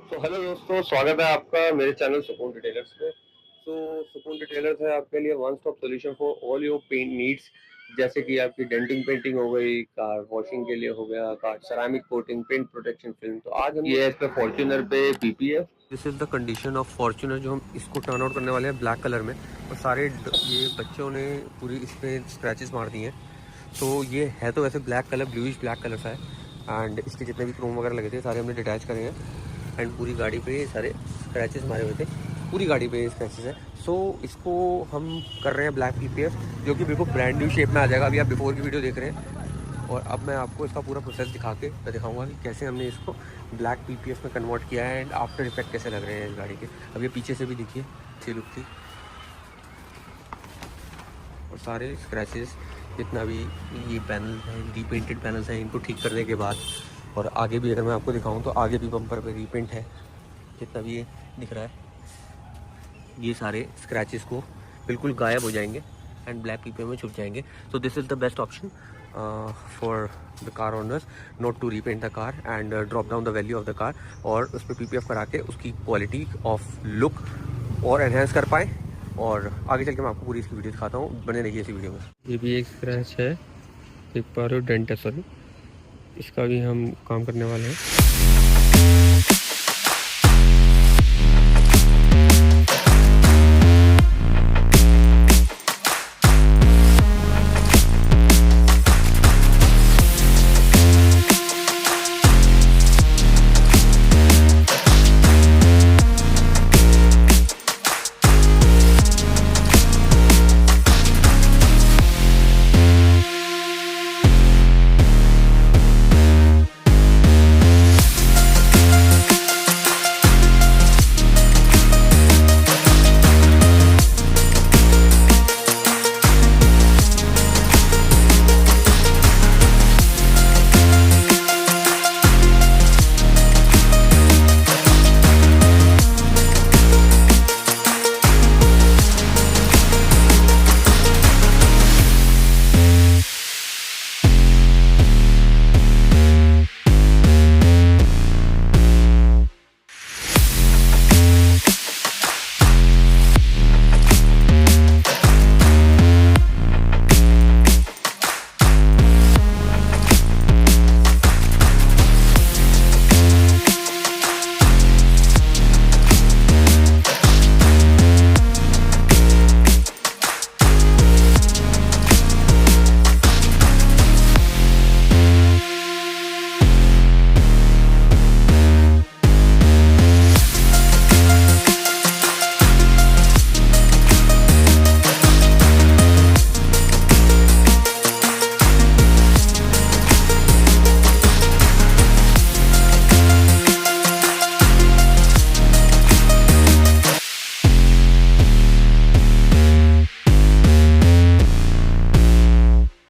तो हेलो दोस्तों, स्वागत है आपका मेरे चैनल सुकून डिटेलर्स पे। सुकून डिटेलर्स है आपके लिए one stop solution for all your paint needs. जैसे कि आपकी डेंटिंग पेंटिंग हो गई, कार वॉशिंग के लिए हो गया, car ceramic coating, paint protection film. तो आज हम ये है इस पे फॉर्च्यूनर पे PPF. This is the condition of Fortuner, जो हम इसको टर्न आउट करने वाले हैं ब्लैक कलर में। और सारे ये बच्चों ने पूरी इस पे स्क्रैचेस मार दिए हैं। तो ये है तो वैसे black colour, bluish black colour सा है। एंड इसके जितने भी क्रोम वगैरह लगे थे सारे हमने डिटैच करे हैं। एंड पूरी गाड़ी पे ये सारे स्क्रैचेस मारे हुए थे, पूरी गाड़ी पे ये स्क्रैचेस है। सो इसको हम कर रहे हैं ब्लैक पीपीएफ, जो कि बिल्कुल ब्रांड न्यू शेप में आ जाएगा। अभी आप बिफोर की वीडियो देख रहे हैं और अब मैं आपको इसका पूरा प्रोसेस मैं दिखाऊंगा कि कैसे हमने इसको ब्लैक पीपीएफ में कन्वर्ट किया है एंड आफ्टर इफेक्ट कैसे लग रहे हैं इस गाड़ी के। अब ये पीछे से भी देखिए अच्छी लुक थी। और सारे स्क्रैचेस जितना भी ये पैनल हैं, रीपेंटेड पैनल्स हैं, इनको ठीक करने के बाद, और आगे भी अगर मैं आपको दिखाऊं तो आगे भी बम्पर पे रीपेंट है। जितना भी ये दिख रहा है, ये सारे स्क्रैचेस को बिल्कुल गायब हो जाएंगे एंड ब्लैक पीपीएफ में छुप जाएंगे। So this is the best option for the car owners not to repaint the car and drop down the value of the car, और उस पर पीपीएफ करा के उसकी क्वालिटी ऑफ लुक और एनहेंस कर पाएँ। और आगे चल के मैं आपको पूरी इसकी वीडियो दिखाता हूँ, बने रहिए इसी वीडियो में। ये भी एक स्क्रैच है, देख पा रहे हो, डेंट है सॉरी। इसका भी हम काम करने वाले हैं।